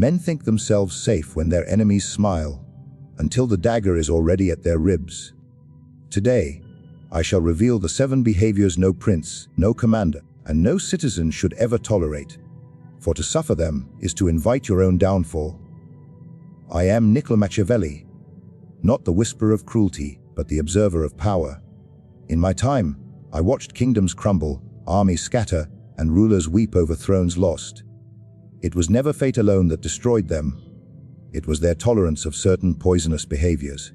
Men think themselves safe when their enemies smile, until the dagger is already at their ribs. Today, I shall reveal the 7 behaviors no prince, no commander, and no citizen should ever tolerate, for to suffer them is to invite your own downfall. I am Niccolò Machiavelli, not the whisperer of cruelty, but the observer of power. In my time, I watched kingdoms crumble, armies scatter, and rulers weep over thrones lost. It was never fate alone that destroyed them. It was their tolerance of certain poisonous behaviors.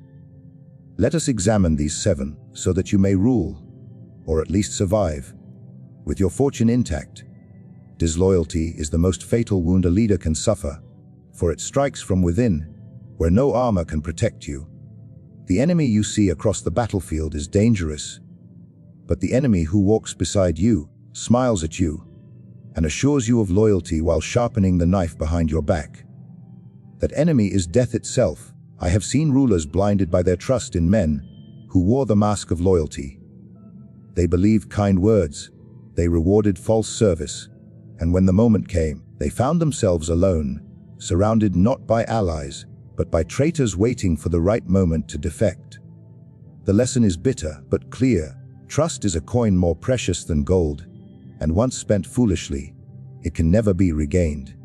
Let us examine these 7 so that you may rule, or at least survive, with your fortune intact. Disloyalty is the most fatal wound a leader can suffer, for it strikes from within, where no armor can protect you. The enemy you see across the battlefield is dangerous, but the enemy who walks beside you, smiles at you, and assures you of loyalty while sharpening the knife behind your back. That enemy is death itself. I have seen rulers blinded by their trust in men who wore the mask of loyalty. They believed kind words, they rewarded false service, and when the moment came, they found themselves alone, surrounded not by allies, but by traitors waiting for the right moment to defect. The lesson is bitter but clear. Trust is a coin more precious than gold, and once spent foolishly, it can never be regained.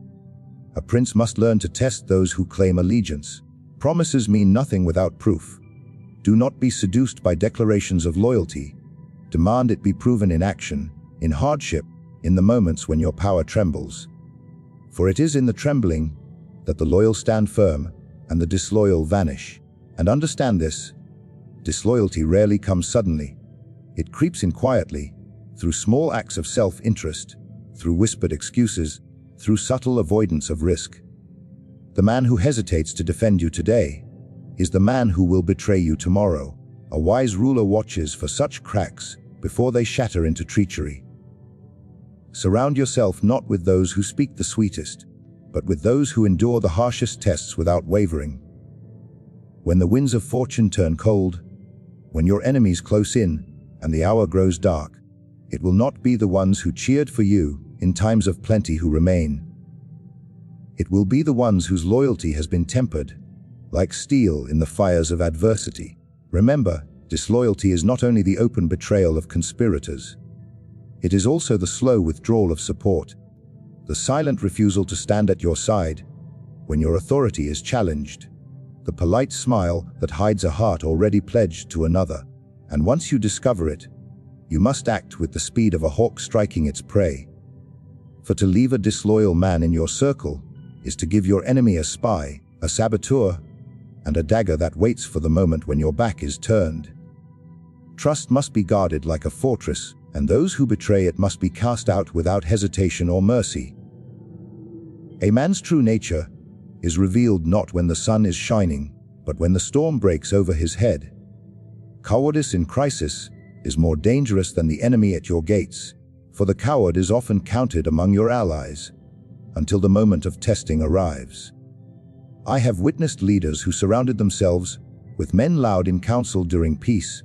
A prince must learn to test those who claim allegiance. Promises mean nothing without proof. Do not be seduced by declarations of loyalty. Demand it be proven in action, in hardship, in the moments when your power trembles. For it is in the trembling that the loyal stand firm and the disloyal vanish. And understand this, disloyalty rarely comes suddenly. It creeps in quietly, through small acts of self-interest, through whispered excuses, through subtle avoidance of risk. The man who hesitates to defend you today is the man who will betray you tomorrow. A wise ruler watches for such cracks before they shatter into treachery. Surround yourself not with those who speak the sweetest, but with those who endure the harshest tests without wavering. When the winds of fortune turn cold, when your enemies close in, and the hour grows dark, it will not be the ones who cheered for you in times of plenty who remain. It will be the ones whose loyalty has been tempered, like steel in the fires of adversity. Remember, disloyalty is not only the open betrayal of conspirators. It is also the slow withdrawal of support, the silent refusal to stand at your side when your authority is challenged, the polite smile that hides a heart already pledged to another. And once you discover it, you must act with the speed of a hawk striking its prey. For to leave a disloyal man in your circle is to give your enemy a spy, a saboteur, and a dagger that waits for the moment when your back is turned. Trust must be guarded like a fortress, and those who betray it must be cast out without hesitation or mercy. A man's true nature is revealed not when the sun is shining, but when the storm breaks over his head. Cowardice in crisis is more dangerous than the enemy at your gates, for the coward is often counted among your allies, until the moment of testing arrives. I have witnessed leaders who surrounded themselves with men loud in council during peace,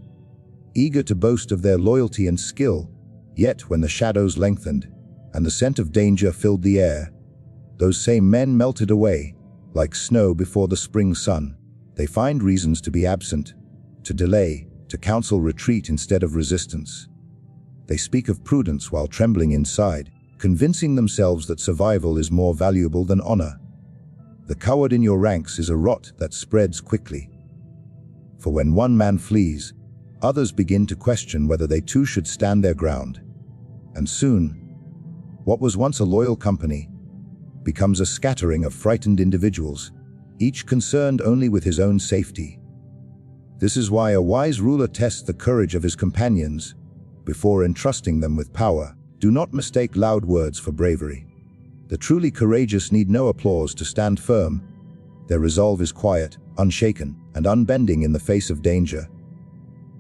eager to boast of their loyalty and skill, yet when the shadows lengthened and the scent of danger filled the air, those same men melted away like snow before the spring sun. They find reasons to be absent, to delay, to counsel retreat instead of resistance. They speak of prudence while trembling inside, convincing themselves that survival is more valuable than honor. The coward in your ranks is a rot that spreads quickly. For when one man flees, others begin to question whether they too should stand their ground. And soon, what was once a loyal company becomes a scattering of frightened individuals, each concerned only with his own safety. This is why a wise ruler tests the courage of his companions before entrusting them with power. Do not mistake loud words for bravery. The truly courageous need no applause to stand firm. Their resolve is quiet, unshaken, and unbending in the face of danger.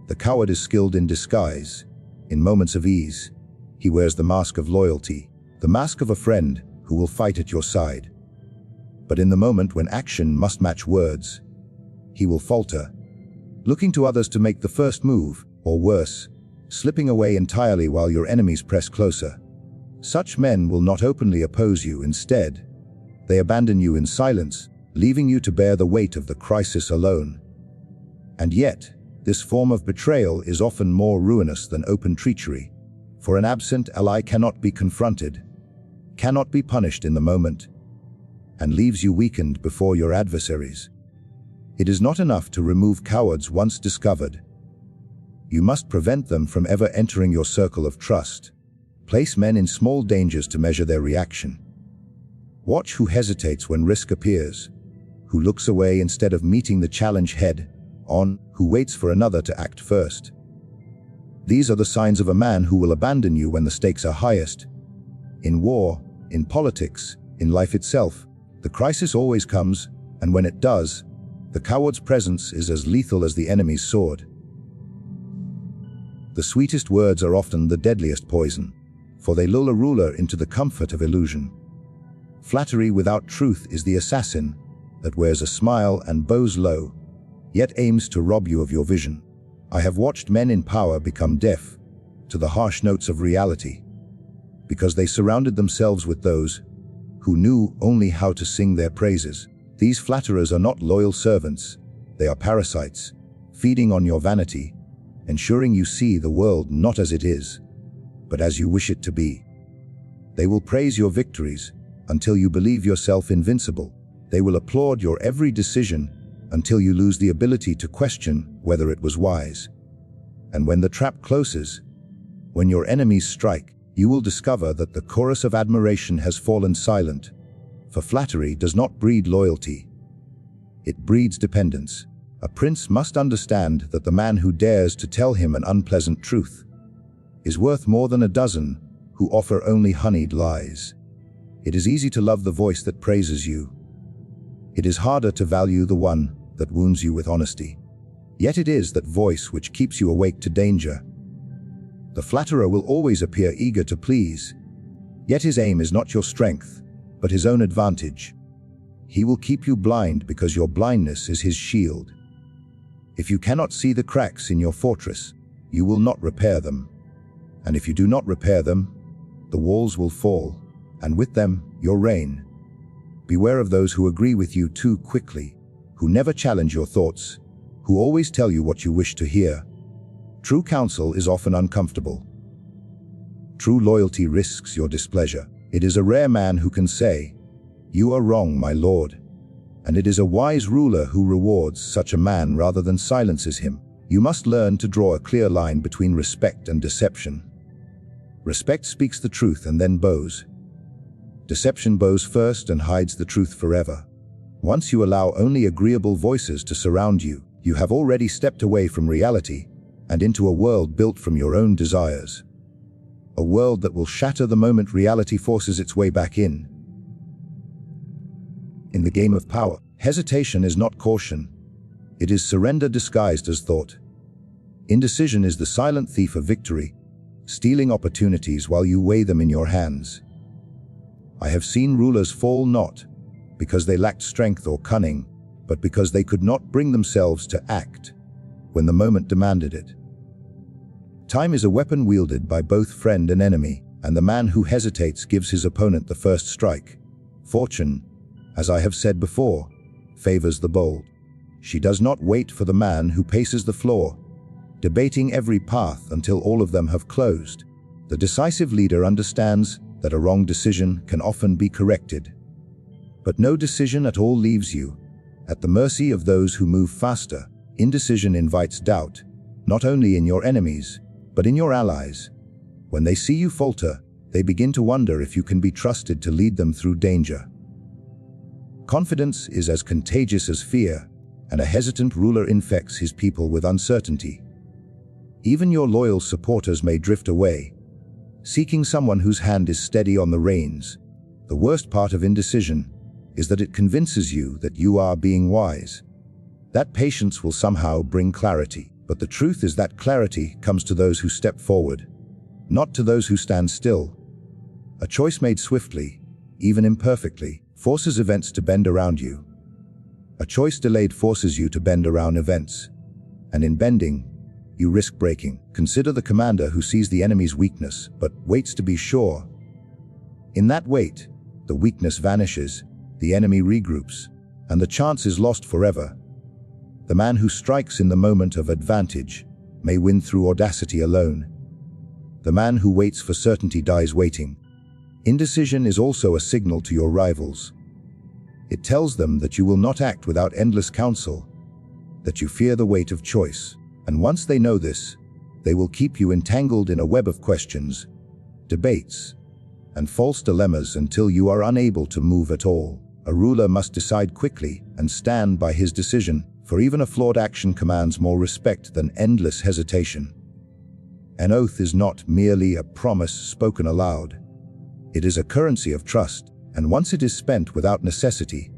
The coward is skilled in disguise. In moments of ease, he wears the mask of loyalty, the mask of a friend who will fight at your side. But in the moment when action must match words, he will falter, looking to others to make the first move, or worse, slipping away entirely while your enemies press closer. Such men will not openly oppose you. Instead, They abandon you in silence, leaving you to bear the weight of the crisis alone. And yet, this form of betrayal is often more ruinous than open treachery, for an absent ally cannot be confronted, cannot be punished in the moment, and leaves you weakened before your adversaries. It is not enough to remove cowards once discovered. You must prevent them from ever entering your circle of trust. Place men in small dangers to measure their reaction. Watch who hesitates when risk appears, who looks away instead of meeting the challenge head-on, who waits for another to act first. These are the signs of a man who will abandon you when the stakes are highest. In war, in politics, in life itself, the crisis always comes, and when it does, the coward's presence is as lethal as the enemy's sword. The sweetest words are often the deadliest poison, for they lull a ruler into the comfort of illusion. Flattery without truth is the assassin that wears a smile and bows low, yet aims to rob you of your vision. I have watched men in power become deaf to the harsh notes of reality, because they surrounded themselves with those who knew only how to sing their praises. These flatterers are not loyal servants, they are parasites, feeding on your vanity, ensuring you see the world not as it is, but as you wish it to be. They will praise your victories until you believe yourself invincible. They will applaud your every decision until you lose the ability to question whether it was wise. And when the trap closes, when your enemies strike, you will discover that the chorus of admiration has fallen silent. For flattery does not breed loyalty. It breeds dependence. A prince must understand that the man who dares to tell him an unpleasant truth is worth more than a dozen who offer only honeyed lies. It is easy to love the voice that praises you. It is harder to value the one that wounds you with honesty. Yet it is that voice which keeps you awake to danger. The flatterer will always appear eager to please, yet his aim is not your strength, but his own advantage. He will keep you blind because your blindness is his shield. If you cannot see the cracks in your fortress, you will not repair them. And if you do not repair them, the walls will fall, and with them, your reign. Beware of those who agree with you too quickly, who never challenge your thoughts, who always tell you what you wish to hear. True counsel is often uncomfortable. True loyalty risks your displeasure. It is a rare man who can say, "You are wrong, my lord." And it is a wise ruler who rewards such a man rather than silences him. You must learn to draw a clear line between respect and deception. Respect speaks the truth and then bows. Deception bows first and hides the truth forever. Once you allow only agreeable voices to surround you, you have already stepped away from reality and into a world built from your own desires. A world that will shatter the moment reality forces its way back in. In the game of power, hesitation is not caution. It is surrender disguised as thought. Indecision is the silent thief of victory, stealing opportunities while you weigh them in your hands. I have seen rulers fall not because they lacked strength or cunning, but because they could not bring themselves to act when the moment demanded it. Time is a weapon wielded by both friend and enemy, and the man who hesitates gives his opponent the first strike. Fortune, as I have said before, favors the bold. She does not wait for the man who paces the floor, debating every path until all of them have closed. The decisive leader understands that a wrong decision can often be corrected. But no decision at all leaves you at the mercy of those who move faster. Indecision invites doubt, not only in your enemies, but in your allies. When they see you falter, they begin to wonder if you can be trusted to lead them through danger. Confidence is as contagious as fear, and a hesitant ruler infects his people with uncertainty. Even your loyal supporters may drift away, seeking someone whose hand is steady on the reins. The worst part of indecision is that it convinces you that you are being wise. That patience will somehow bring clarity, but the truth is that clarity comes to those who step forward, not to those who stand still. A choice made swiftly, even imperfectly, forces events to bend around you. A choice delayed forces you to bend around events. And in bending, you risk breaking. Consider the commander who sees the enemy's weakness, but waits to be sure. In that wait, the weakness vanishes, the enemy regroups, and the chance is lost forever. The man who strikes in the moment of advantage may win through audacity alone. The man who waits for certainty dies waiting. Indecision is also a signal to your rivals. It tells them that you will not act without endless counsel, that you fear the weight of choice, and once they know this, they will keep you entangled in a web of questions, debates, and false dilemmas until you are unable to move at all. A ruler must decide quickly and stand by his decision, for even a flawed action commands more respect than endless hesitation. An oath is not merely a promise spoken aloud. It is a currency of trust, and once it is spent without necessity,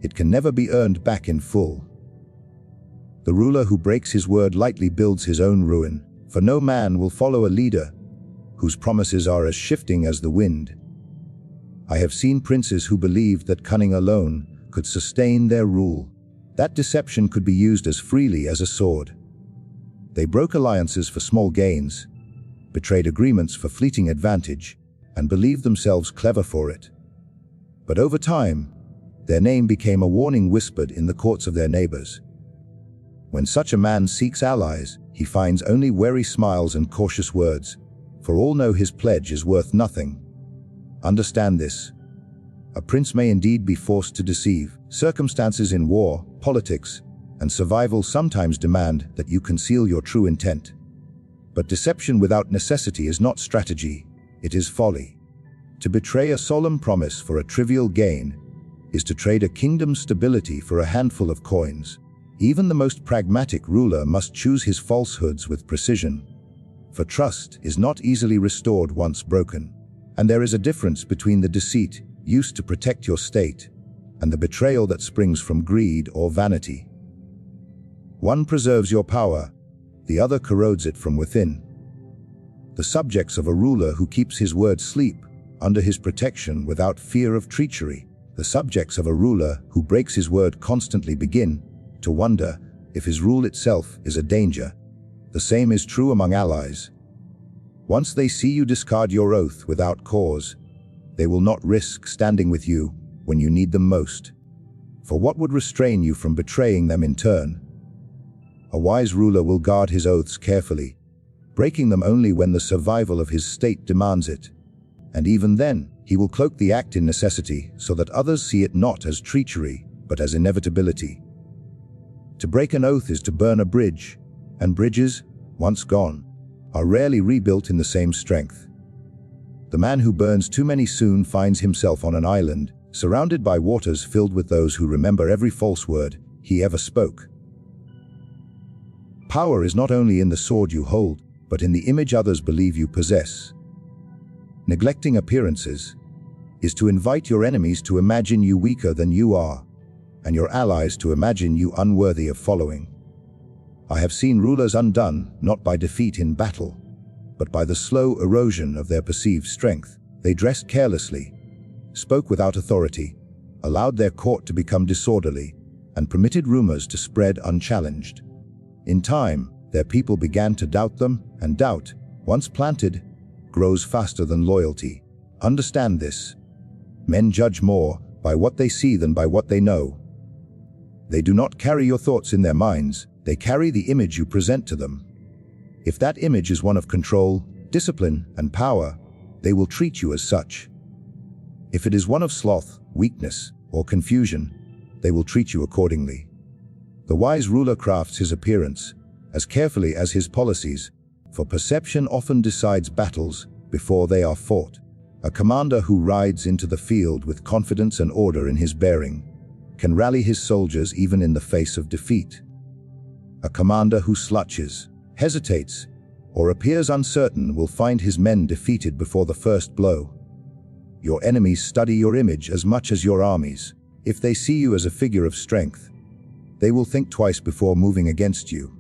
it can never be earned back in full. The ruler who breaks his word lightly builds his own ruin, for no man will follow a leader whose promises are as shifting as the wind. I have seen princes who believed that cunning alone could sustain their rule. That deception could be used as freely as a sword. They broke alliances for small gains, betrayed agreements for fleeting advantage, and believed themselves clever for it. But over time, their name became a warning whispered in the courts of their neighbors. When such a man seeks allies, he finds only wary smiles and cautious words, for all know his pledge is worth nothing. Understand this. A prince may indeed be forced to deceive. Circumstances in war, politics, and survival sometimes demand that you conceal your true intent. But deception without necessity is not strategy, it is folly. To betray a solemn promise for a trivial gain is to trade a kingdom's stability for a handful of coins. Even the most pragmatic ruler must choose his falsehoods with precision, for trust is not easily restored once broken. And there is a difference between the deceit used to protect your state and the betrayal that springs from greed or vanity. One preserves your power, the other corrodes it from within. The subjects of a ruler who keeps his word sleep under his protection without fear of treachery. The subjects of a ruler who breaks his word constantly begin to wonder if his rule itself is a danger. The same is true among allies. Once they see you discard your oath without cause, they will not risk standing with you when you need them most. For what would restrain you from betraying them in turn? A wise ruler will guard his oaths carefully, breaking them only when the survival of his state demands it. And even then, he will cloak the act in necessity so that others see it not as treachery, but as inevitability. To break an oath is to burn a bridge, and bridges, once gone, are rarely rebuilt in the same strength. The man who burns too many soon finds himself on an island, surrounded by waters filled with those who remember every false word he ever spoke. Power is not only in the sword you hold, but in the image others believe you possess. Neglecting appearances is to invite your enemies to imagine you weaker than you are, and your allies to imagine you unworthy of following. I have seen rulers undone not by defeat in battle, but by the slow erosion of their perceived strength. They dressed carelessly, spoke without authority, allowed their court to become disorderly, and permitted rumors to spread unchallenged. In time, their people began to doubt them, and doubt, once planted, grows faster than loyalty. Understand this. Men judge more by what they see than by what they know. They do not carry your thoughts in their minds, they carry the image you present to them. If that image is one of control, discipline, and power, they will treat you as such. If it is one of sloth, weakness, or confusion, they will treat you accordingly. The wise ruler crafts his appearance as carefully as his policies, for perception often decides battles before they are fought. A commander who rides into the field with confidence and order in his bearing can rally his soldiers even in the face of defeat. A commander who slouches, hesitates, or appears uncertain will find his men defeated before the first blow. Your enemies study your image as much as your armies. If they see you as a figure of strength, they will think twice before moving against you.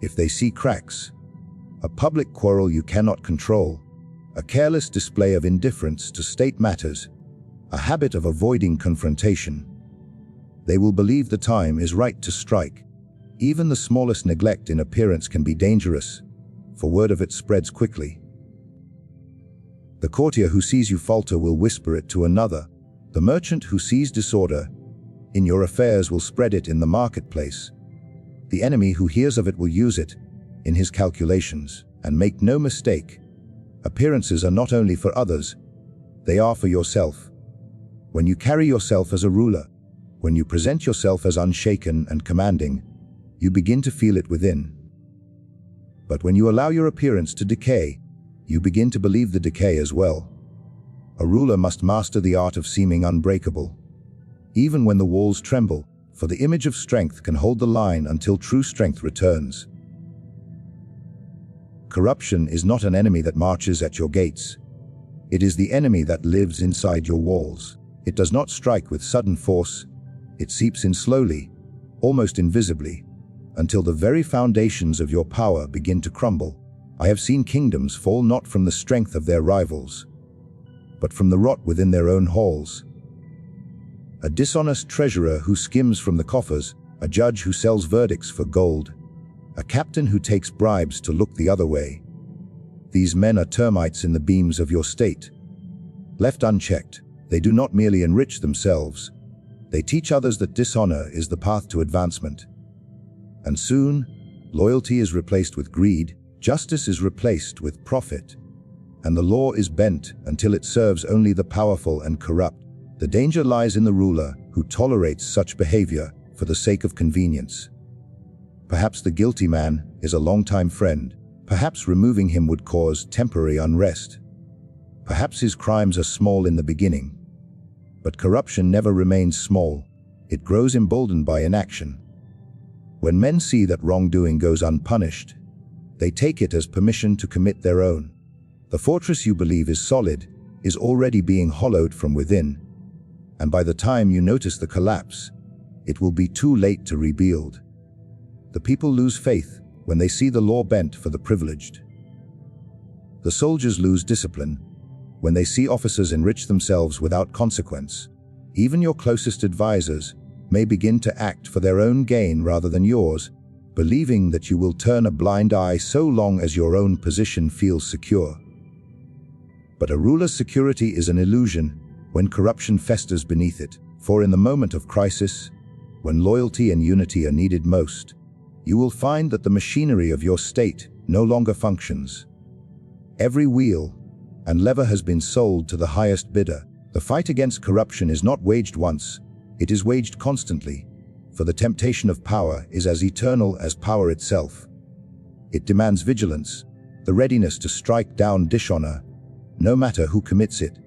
If they see cracks, a public quarrel you cannot control, a careless display of indifference to state matters, a habit of avoiding confrontation, they will believe the time is right to strike. Even the smallest neglect in appearance can be dangerous, for word of it spreads quickly. The courtier who sees you falter will whisper it to another, The merchant who sees disorder in your affairs will spread it in the marketplace. The enemy who hears of it will use it in his calculations. And make no mistake, appearances are not only for others, they are for yourself. When you carry yourself as a ruler, when you present yourself as unshaken and commanding, you begin to feel it within. But when you allow your appearance to decay, you begin to believe the decay as well. A ruler must master the art of seeming unbreakable, even when the walls tremble, for the image of strength can hold the line until true strength returns. Corruption is not an enemy that marches at your gates. It is the enemy that lives inside your walls. It does not strike with sudden force. It seeps in slowly, almost invisibly, until the very foundations of your power begin to crumble. I have seen kingdoms fall not from the strength of their rivals, but from the rot within their own halls. A dishonest treasurer who skims from the coffers, a judge who sells verdicts for gold, a captain who takes bribes to look the other way. These men are termites in the beams of your state. Left unchecked, they do not merely enrich themselves, they teach others that dishonor is the path to advancement. And soon, loyalty is replaced with greed, justice is replaced with profit, and the law is bent until it serves only the powerful and corrupt. The danger lies in the ruler who tolerates such behavior for the sake of convenience. Perhaps the guilty man is a longtime friend. Perhaps removing him would cause temporary unrest. Perhaps his crimes are small in the beginning. But corruption never remains small. It grows emboldened by inaction. When men see that wrongdoing goes unpunished, they take it as permission to commit their own. The fortress you believe is solid is already being hollowed from within. And by the time you notice the collapse, it will be too late to rebuild. The people lose faith when they see the law bent for the privileged. The soldiers lose discipline when they see officers enrich themselves without consequence. Even your closest advisors may begin to act for their own gain rather than yours, believing that you will turn a blind eye so long as your own position feels secure. But a ruler's security is an illusion when corruption festers beneath it. For in the moment of crisis, when loyalty and unity are needed most, you will find that the machinery of your state no longer functions. Every wheel and lever has been sold to the highest bidder. The fight against corruption is not waged once, it is waged constantly, for the temptation of power is as eternal as power itself. It demands vigilance, the readiness to strike down dishonor, no matter who commits it,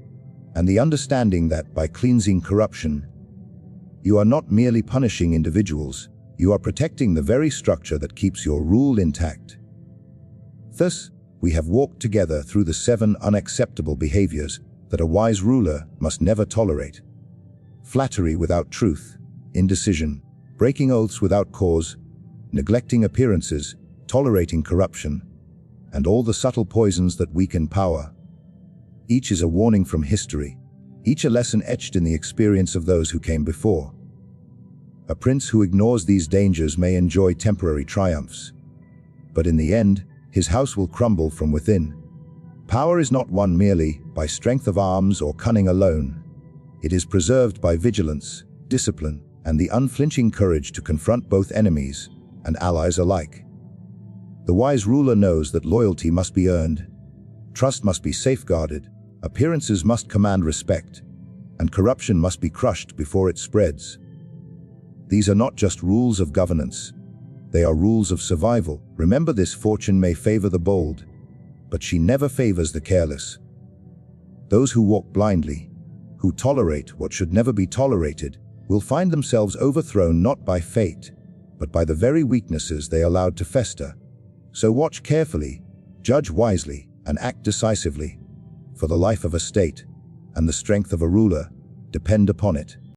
and the understanding that by cleansing corruption, you are not merely punishing individuals, you are protecting the very structure that keeps your rule intact. Thus, we have walked together through the 7 unacceptable behaviors that a wise ruler must never tolerate. Flattery without truth, indecision, breaking oaths without cause, neglecting appearances, tolerating corruption, and all the subtle poisons that weaken power. Each is a warning from history, each a lesson etched in the experience of those who came before. A prince who ignores these dangers may enjoy temporary triumphs, but in the end, his house will crumble from within. Power is not won merely by strength of arms or cunning alone. It is preserved by vigilance, discipline, and the unflinching courage to confront both enemies and allies alike. The wise ruler knows that loyalty must be earned, trust must be safeguarded, appearances must command respect, and corruption must be crushed before it spreads. These are not just rules of governance, they are rules of survival. Remember this: fortune may favor the bold, but she never favors the careless. Those who walk blindly, who tolerate what should never be tolerated, will find themselves overthrown not by fate, but by the very weaknesses they allowed to fester. So watch carefully, judge wisely, and act decisively, for the life of a state and the strength of a ruler depend upon it.